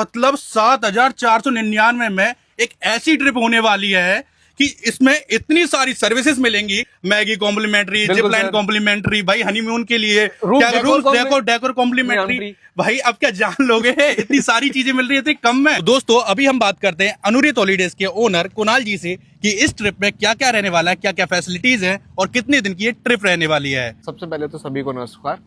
मतलब 7,499 में एक ऐसी ट्रिप होने वाली है कि इसमें इतनी सारी सर्विसेज मिलेंगी। मैगी कॉम्प्लीमेंट्री, जिपलाइन कॉम्प्लीमेंट्री, भाई हनीमून के लिए क्या रूफ डेकोर कॉम्प्लीमेंट्री। भाई अब क्या जान लोगे इतनी सारी चीजें मिल रही है इतनी कम में। दोस्तों अभी हम बात करते हैं अनुरित हॉलीडेज के ओनर कुणाल जी से कि इस ट्रिप में क्या क्या रहने वाला है, क्या क्या फैसिलिटीज है और कितने दिन की ये ट्रिप रहने वाली है। सबसे पहले तो सभी को नमस्कार।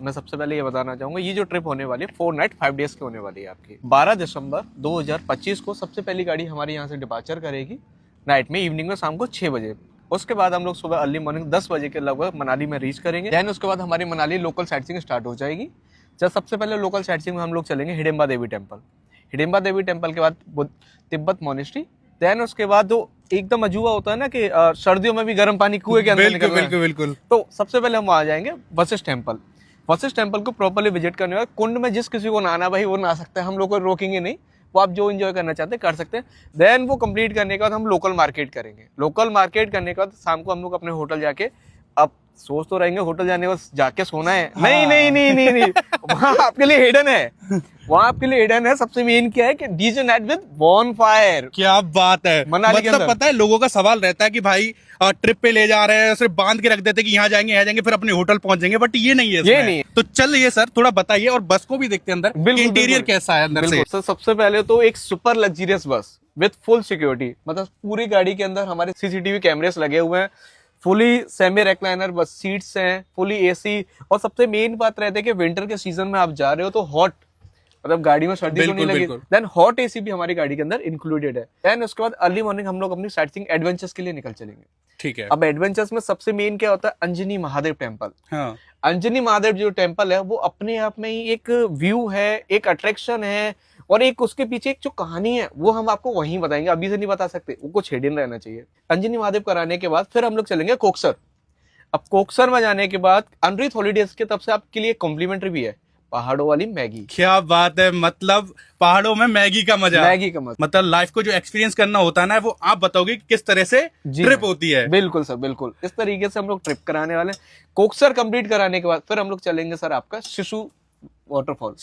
मैं सबसे पहले ये बताना चाहूंगा, ये जो ट्रिप होने वाली है 4 नाइट 5 डेज की होने वाली है आपकी। 12 दिसंबर 2025 को सबसे पहली गाड़ी हमारी यहाँ से डिपार्चर करेगी नाइट में, इवनिंग में शाम को 6 बजे। उसके बाद हम लोग सुबह अर्ली मॉर्निंग 10 बजे के लगभग मनाली में रीच करेंगे। देन उसके बाद हमारी Manali local sight seeing start हो जाएगी। जब सबसे पहले लोकल साइट सीइंग में हम लोग चलेंगे हिडिंबा देवी टेम्पल। हिडिंबा देवी टेम्पल के बाद तिब्बत मोनेस्ट्री। देन उसके बाद जो एकदम अजूबा होता है ना कि सर्दियों में भी गर्म पानी कुएं के अंदर निकलना है। बिल्कुल। तो सबसे पहले हम वहाँ जाएंगे वशिष्ठ टेम्पल। वशिष्ठ टेम्पल को प्रॉपर्ली विजिट करने के बाद कुंड में जिस किसी को नहाना भाई वो नहा सकता है, हम लोग को रोकेंगे नहीं, वो आप जो एंजॉय करना चाहते हैं कर सकते हैं। देन वो कंप्लीट करने के बाद हम लोकल मार्केट करेंगे। लोकल मार्केट करने के बाद शाम को हम लोग अपने होटल जाके, अब सोच तो रहेंगे होटल जाने को जाके सोना है, हाँ। नहीं वहाँ आपके लिए हिडन है, वहाँ आपके लिए हिडन है। सबसे मेन क्या है कि डीजे नाइट विद बॉनफायर। क्या बात है। मनाली के मतलब अंदर पता है लोगों का सवाल रहता है कि भाई ट्रिप पे ले जा रहे हैं, सिर्फ बांध के रख देते हैं कि यहाँ जाएंगे फिर अपने होटल पहुंच जाएंगे, बट ये नहीं है ये नहीं है। तो चलिए सर थोड़ा बताइए और बस को भी देखते हैं अंदर इंटीरियर कैसा है अंदर से। सर सबसे पहले तो एक सुपर लग्जरियस बस विद फुल सिक्योरिटी, मतलब पूरी गाड़ी के अंदर हमारे सीसीटीवी कैमरेस लगे हुए हैं, फुली सेमी रेक्लाइनर बस सीट्स हैं, फुली एसी। और सबसे मेन बात रहती है कि विंटर के सीजन में आप जा रहे हो तो हॉट, मतलब गाड़ी में सर्दी तो नहीं लगी, देन हॉट एसी भी हमारी गाड़ी के अंदर इंक्लूडेड है। देन उसके बाद अर्ली मॉर्निंग हम लोग अपनी साइट सीइंग एडवेंचर्स के लिए निकल चलेंगे। ठीक है। अब एडवेंचर्स में सबसे मेन क्या होता है, अंजनी महादेव टेम्पल। हाँ। अंजनी महादेव जो टेम्पल है वो अपने आप में ही एक व्यू है, एक अट्रैक्शन है, और एक उसके पीछे एक जो कहानी है वो हम आपको वहीं बताएंगे, अभी से नहीं बता सकते, वो कुछ हिडन रहना चाहिए। अंजनी महादेव कराने के बाद फिर हम लोग चलेंगे कोकसर। अब कोकसर में जाने के बाद अनुरित हॉलीडेज की तरफ से आपके लिए कॉम्प्लीमेंट्री भी है पहाड़ों वाली मैगी। क्या बात है, मतलब पहाड़ों में मैगी का मजा, मतलब लाइफ को जो एक्सपीरियंस करना होता है ना वो आप बताओगे कि किस तरह से ट्रिप होती है। बिल्कुल सर, बिल्कुल इस तरीके से हम लोग ट्रिप कराने वाले हैं। कोकसर कंप्लीट कराने के बाद फिर हम लोग चलेंगे सर आपका शिशु वाटरफॉल।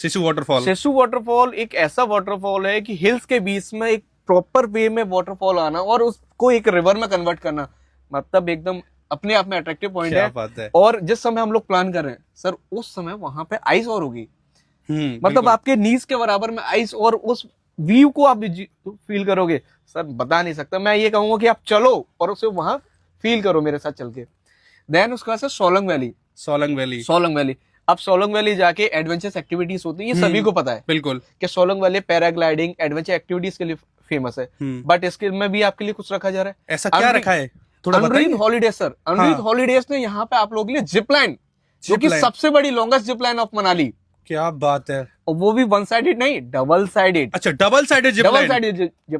शिशु वाटरफॉल एक ऐसा वाटरफॉल है कि हिल्स के बीच में एक प्रॉपर वे में वाटरफॉल आना और उसको एक रिवर में कन्वर्ट करना, मतलब एकदम अपने आप में अट्रैक्टिव पॉइंट है। और जिस समय हम लोग प्लान कर रहे हैं सर उस समय वहां पे आइस और होगी, मतलब आपके नीज के बराबर में आइस, और उस व्यू को आप फील करोगे सर, बता नहीं सकता। मैं ये कहूंगा कि आप चलो और उसे वहां फील करो मेरे साथ चल के। देन उसके बाद सोलंग वैली। अब सोलंग वैली जाके एडवेंचरस एक्टिविटीज होती है, ये सभी को पता है बिल्कुल कि Solang valley paragliding adventure activities के लिए फेमस है, बट इसके में भी आपके लिए कुछ रखा जा रहा है। ऐसा क्या रखा है थोड़ा बताइए। अनुरित हॉलीडेज सर, अनुरित हॉलीडेज ने यहाँ पे आप लोगों के लिए जिप लाइन, जो कि सबसे बड़ी longest zip line of Manali. क्या बात है। और वो भी वन साइडेड नहीं, डबल साइडेड। अच्छा, double sided zip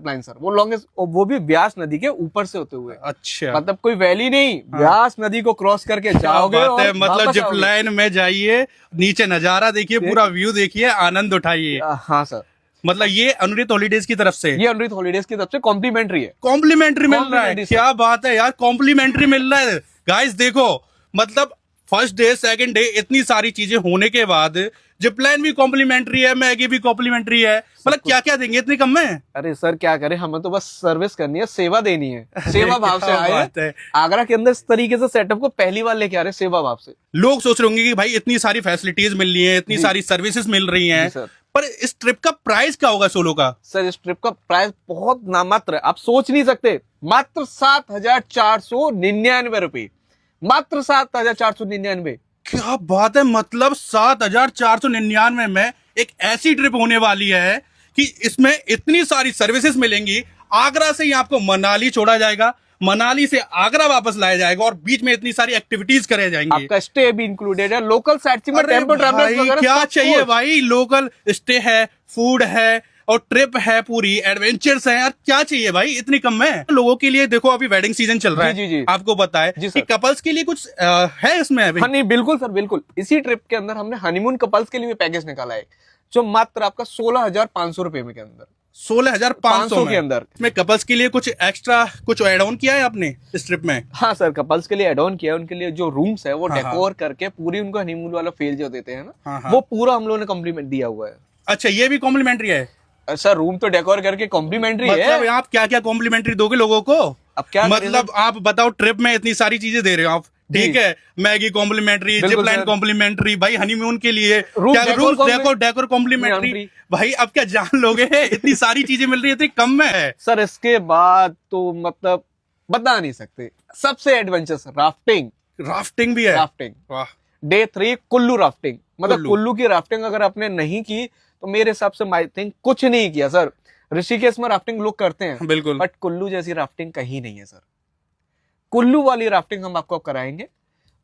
line sir, वो लॉन्गेस्ट, वो भी ब्यास नदी के ऊपर से होते हुए। अच्छा, मतलब कोई वैली नहीं, ब्यास नदी को क्रॉस करके जाओगे और मतलब जिप लाइन में जाइए, नीचे नजारा देखिए, पूरा व्यू देखिए, आनंद उठाइए। हाँ सर, मतलब ये अनुरित हॉलीडेज की तरफ से, ये अनुरित हॉलीडेज की तरफ से कॉम्प्लीमेंट्री है। कॉम्प्लीमेंट्री मिल रहा है। क्या बात है यार, कॉम्प्लीमेंट्री मिल रहा है। गाइस देखो, मतलब फर्स्ट डे सेकंड डे इतनी सारी चीजें होने के बाद जिपलाइन भी कॉम्प्लीमेंट्री है, मैगी भी कॉम्प्लीमेंट्री है, मतलब क्या क्या देंगे इतने कम में। अरे सर क्या करें, हमें तो बस सर्विस करनी है, सेवा देनी है, सेवा भाव से आए हैं। आगरा के अंदर इस तरीके से सेटअप को पहली बार लेके आ रहे, सेवा भाव से। लोग सोच रहे होंगे कि भाई इतनी सारी फैसिलिटीज मिल रही है, इतनी सारी सर्विसेज मिल रही हैं, पर इस ट्रिप का प्राइस क्या होगा सोलो का? सर इस ट्रिप का प्राइस बहुत नामात्र है, आप सोच नहीं सकते। मात्र 7,499 रुपए, मात्र 7,499। क्या बात है, मतलब 7,499 में एक ऐसी ट्रिप होने वाली है कि इसमें इतनी सारी सर्विसेज मिलेंगी। आगरा से ही आपको मनाली छोड़ा जाएगा, मनाली से आगरा वापस लाया जाएगा और बीच में इतनी सारी एक्टिविटीज करे जाएंगी। आपका स्टे भी इंक्लूडेड है, लोकल साइट सीइंग में टेंपो ट्रैवलर्स वगैरह क्या चाहिए भाई, लोकल स्टे है, फूड है और ट्रिप है, पूरी एडवेंचर्स है यार, क्या चाहिए भाई इतनी कम में। लोगों के लिए देखो अभी वेडिंग सीजन चल रहा है, आपको पता है कि कपल्स के लिए कुछ है इसमें अभी? हाँ नहीं, बिल्कुल सर, बिल्कुल। इसी ट्रिप के अंदर हमने हनीमून कपल्स के लिए पैकेज निकाला है, जो मात्र आपका 16,500 रुपए में के अंदर, 16,500 के अंदर में कपल्स के लिए कुछ एक्स्ट्रा कुछ एड ऑन किया है आपने इस ट्रिप में? हाँ सर, कपल्स के लिए एड ऑन किया है। उनके लिए जो रूम्स है वो डेकोर करके पूरी उनको हनीमून वाला फील जो देते हैं ना, वो पूरा हम लोगों ने कॉम्प्लीमेंट दिया हुआ है। अच्छा, ये भी कॉम्प्लीमेंट्री है? सर रूम तो डेकोर करके कॉम्प्लीमेंट्री है। मतलब आप क्या क्या कॉम्प्लीमेंट्री दोगे लोगों को? अब क्या मतलब आप बताओ, ट्रिप में इतनी सारी चीजें दे रहे हो आप, ठीक है, Maggi complimentary, zip line complimentary, भाई हनीमून के लिए डेकोर कॉम्प्लीमेंट्री, भाई अब क्या जान लोगे? इतनी सारी चीजें मिल रही है इतनी कम में है सर। इसके बाद तो मतलब बता नहीं सकते। सबसे एडवेंचरस राफ्टिंग भी है। राफ्टिंग वाह। डे 3 कुल्लू राफ्टिंग, मतलब कुल्लू की राफ्टिंग अगर आपने नहीं की तो मेरे हिसाब से आई थिंक कुछ नहीं किया सर। ऋषिकेश में राफ्टिंग लोग करते हैं बिल्कुल, बट कुल्लू जैसी राफ्टिंग कहीं नहीं है सर। कुल्लू वाली राफ्टिंग हम आपको कराएंगे।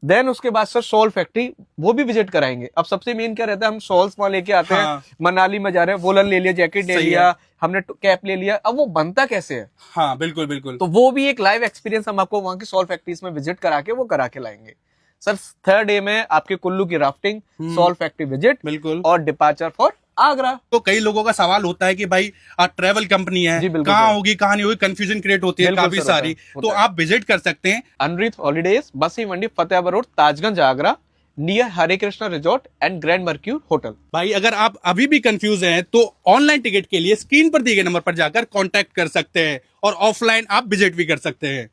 देन उसके बाद सर सॉल फैक्ट्री वो भी विजिट कराएंगे। अब सबसे मेन क्या रहता है, हम सॉल्स वहां लेके आते हैं, मनाली में जा रहे हैं, वोलन ले लिया, जैकेट ले लिया, हमने कैप ले लिया, अब वो बनता कैसे है? हाँ बिल्कुल बिल्कुल। तो वो भी एक लाइव एक्सपीरियंस हम आपको वहां की सॉल फैक्ट्रीज में विजिट करा के वो करा के लाएंगे सर। 3rd डे में आपके कुल्लू की राफ्टिंग, सॉल फैक्ट्री विजिट बिल्कुल, और डिपार्चर फॉर आगरा। तो कई लोगों का सवाल होता है कि भाई ट्रैवल कंपनी है, कहाँ होगी कहाँ नहीं होगी, कंफ्यूजन क्रिएट होती है काफी सारी, तो आप विजिट कर सकते हैं Anreet holidays, Basai Mandi, Fatehabad road, Tajganj, Agra, near Hare Krishna resort and grand Mercure hotel. भाई अगर आप अभी भी कंफ्यूज हैं तो ऑनलाइन टिकट के लिए स्क्रीन पर दिए गए नंबर पर जाकर कांटेक्ट कर सकते हैं और ऑफलाइन आप विजिट भी कर सकते हैं।